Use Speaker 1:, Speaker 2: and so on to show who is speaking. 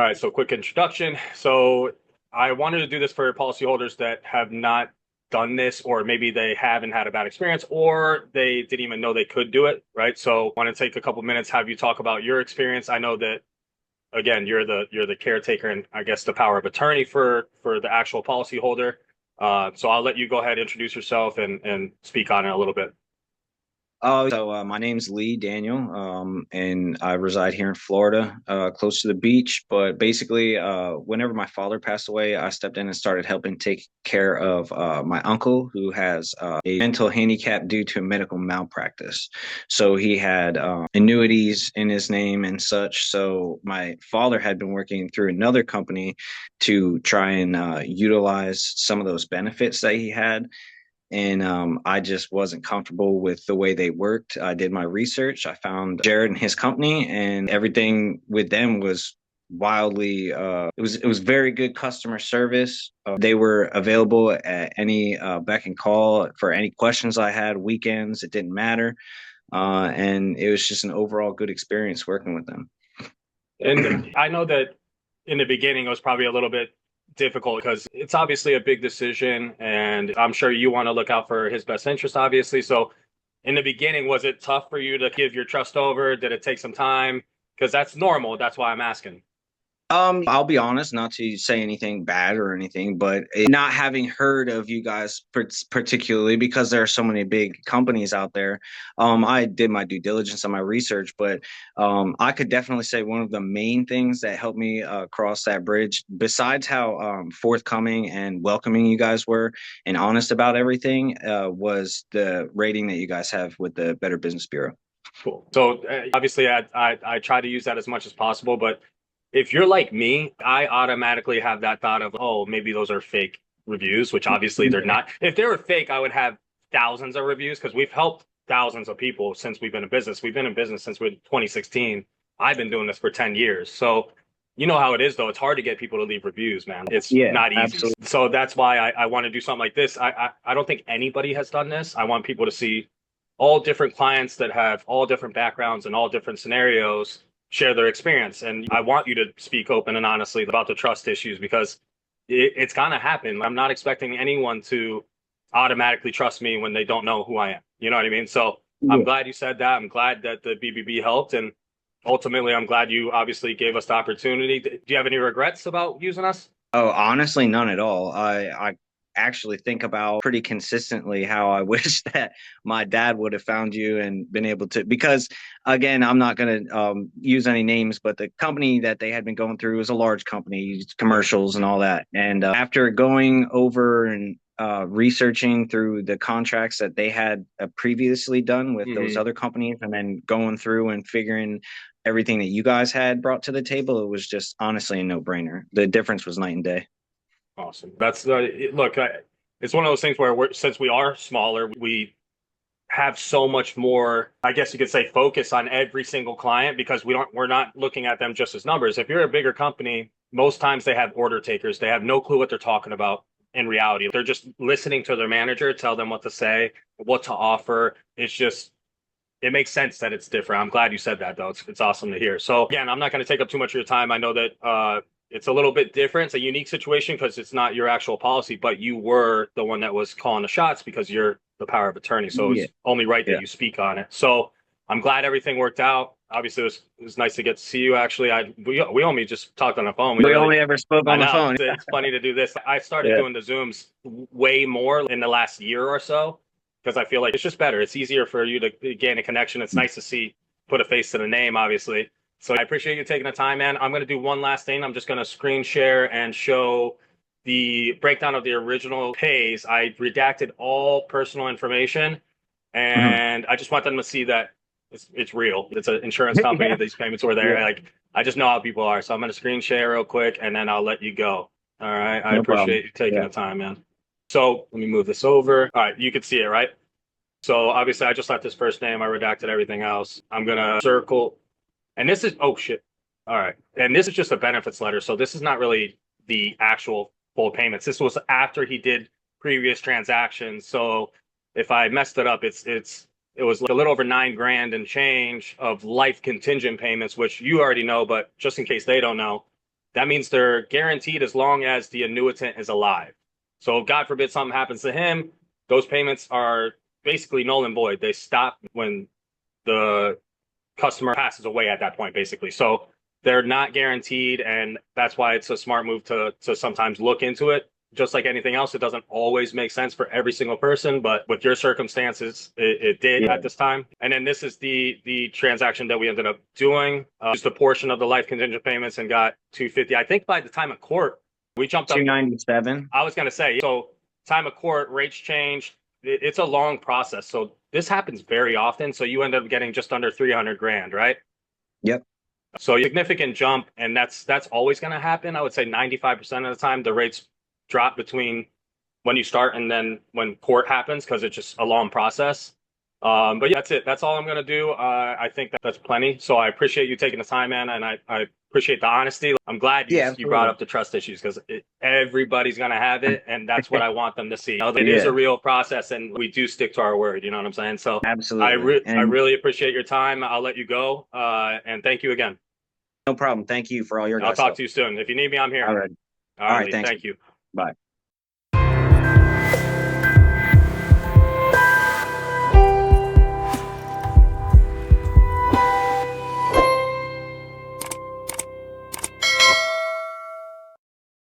Speaker 1: right, so quick introduction. So I wanted to do this for policyholders that have not done this, or maybe they haven't had a bad experience, or they didn't even know they could do it, right? So I want to take a couple minutes, have you talk about your experience. I know that again, you're the caretaker and I guess the power of attorney for the actual policyholder. So I'll let you go ahead, introduce yourself and speak on it a little bit.
Speaker 2: My name's Lee Daniel, and I reside here in Florida, close to the beach. But basically, whenever my father passed away, I stepped in and started helping take care of my uncle, who has a mental handicap due to medical malpractice. So he had annuities in his name and such. So my father had been working through another company to try and utilize some of those benefits that he had, and I just wasn't comfortable with the way they worked. I did my research. I found Jared and his company, and everything with them was wildly. It was very good customer service. They were available at any beck and call for any questions I had. Weekends, it didn't matter, and it was just an overall good experience working with them.
Speaker 1: And I know that in the beginning it was probably a little bit difficult because it's obviously a big decision, and I'm sure you want to look out for his best interest, obviously. So in the beginning, was it tough for you to give your trust over? Did it take some time? Because that's normal. That's why I'm asking.
Speaker 2: I'll be honest, not to say anything bad or anything, but not having heard of you guys particularly because there are so many big companies out there. I did my due diligence on my research, but I could definitely say one of the main things that helped me cross that bridge, besides how forthcoming and welcoming you guys were and honest about everything, was the rating that you guys have with the Better Business Bureau.
Speaker 1: Cool. So obviously, I try to use that as much as possible, but if you're like me, I automatically have that thought of, oh, maybe those are fake reviews, which obviously they're not. If they were fake, I would have thousands of reviews because we've helped thousands of people since we've been in business. We've been in business since 2016. I've been doing this for 10 years. So you know how it is, though. It's hard to get people to leave reviews, man. It's
Speaker 2: Yeah,
Speaker 1: not easy.
Speaker 2: absolutely.
Speaker 1: So that's why I want to do something like this. I don't think anybody has done this. I want people to see all different clients that have all different backgrounds and all different scenarios share their experience. And I want you to speak open and honestly about the trust issues because it's going to happen. I'm not expecting anyone to automatically trust me when they don't know who I am. You know what I mean? So I'm
Speaker 2: Yeah.
Speaker 1: glad you said that. I'm glad that the BBB helped. And ultimately, I'm glad you obviously gave us the opportunity. Do you have any regrets about using us?
Speaker 2: Oh, honestly, none at all. I actually think about pretty consistently how I wish that my dad would have found you and been able to, because again, I'm not going to use any names, but the company that they had been going through was a large company, commercials and all that. And after going over and researching through the contracts that they had previously done with those
Speaker 1: Hmm.
Speaker 2: other companies, and then going through and figuring everything that you guys had brought to the table, it was just honestly a no-brainer. The difference was night and day.
Speaker 1: Awesome. That's look. It's one of those things where since we are smaller, we have so much more, I guess you could say, focus on every single client because we're not looking at them just as numbers. If you're a bigger company, most times they have order takers. They have no clue what they're talking about in reality. They're just listening to their manager tell them what to say, what to offer. It's just it makes sense that it's different. I'm glad you said that, though. It's awesome to hear. So again, I'm not going to take up too much of your time. I know that it's a little bit different. It's a unique situation because it's not your actual policy, but you were the one that was calling the shots because you're the power of attorney. So
Speaker 2: Yeah,
Speaker 1: it's only right that
Speaker 2: yeah.
Speaker 1: you speak on it. So I'm glad everything worked out. Obviously, it was nice to get to see you. Actually, we only just talked on the phone. We
Speaker 2: We
Speaker 1: really,
Speaker 2: only ever spoke
Speaker 1: I
Speaker 2: on the
Speaker 1: know
Speaker 2: phone.
Speaker 1: it's funny to do this. I started
Speaker 2: Yeah.
Speaker 1: doing the Zooms way more in the last year or so because I feel like it's just better. It's easier for you to gain a connection. It's nice to see, put a face to the name, obviously. So I appreciate you taking the time, man. I'm going to do one last thing. I'm just going to screen share and show the breakdown of the original pays. I redacted all personal information,
Speaker 2: Mhm.
Speaker 1: and I just want them to see that it's real. It's an insurance company.
Speaker 2: Yeah.
Speaker 1: These payments were there.
Speaker 2: Yeah.
Speaker 1: Like I just know how people are. So I'm going to screen share real quick, and then I'll let you go. All right. I
Speaker 2: No problem.
Speaker 1: appreciate you taking
Speaker 2: Yeah.
Speaker 1: the time, man. So let me move this over. All right, you can see it, right? So obviously I just left his first name. I redacted everything else. I'm gonna circle, and this is oh shit. All right, and this is just a benefits letter. So this is not really the actual full payments. This was after he did previous transactions. So if I messed it up, it was like a little over 9 grand and change of life contingent payments, which you already know, but just in case they don't know, that means they're guaranteed as long as the annuitant is alive. So God forbid something happens to him, those payments are basically null and void. They stop when the customer passes away at that point, basically. So they're not guaranteed, and that's why it's a smart move to sometimes look into it. Just like anything else, it doesn't always make sense for every single person, but with your circumstances, it did
Speaker 2: Yeah.
Speaker 1: at this time. And then this is the transaction that we ended up doing. Just a portion of the life contingent payments and got 250. I think by the time of court, we jumped up
Speaker 2: 297.
Speaker 1: I was going to say, so time of court, rates changed. It's a long process. So this happens very often. So you end up getting just under 300 grand, right?
Speaker 2: Yep.
Speaker 1: So significant jump, and that's always going to happen. I would say 95% of the time the rates drop between when you start and then when court happens, because it's just a long process. But yeah, that's it. That's all I'm going to do. I think that's plenty. So I appreciate you taking the time, man, and I appreciate the honesty. I'm glad
Speaker 2: Yeah,
Speaker 1: you brought
Speaker 2: absolutely.
Speaker 1: up the trust issues, because everybody's going to have it, and that's what I want them to see. You know, it is
Speaker 2: Yeah,
Speaker 1: a real process, and we do stick to our word. You know what I'm saying? So
Speaker 2: absolutely.
Speaker 1: I
Speaker 2: And
Speaker 1: really appreciate your time. I'll let you go, and thank you again.
Speaker 2: no problem. Thank you for all your
Speaker 1: I'll
Speaker 2: guys'
Speaker 1: talk
Speaker 2: help.
Speaker 1: to you soon. If you need me, I'm
Speaker 2: All
Speaker 1: here.
Speaker 2: right.
Speaker 1: All
Speaker 2: All
Speaker 1: right,
Speaker 2: right.
Speaker 1: Lee.
Speaker 2: Thanks.
Speaker 1: Thank you.
Speaker 2: Bye.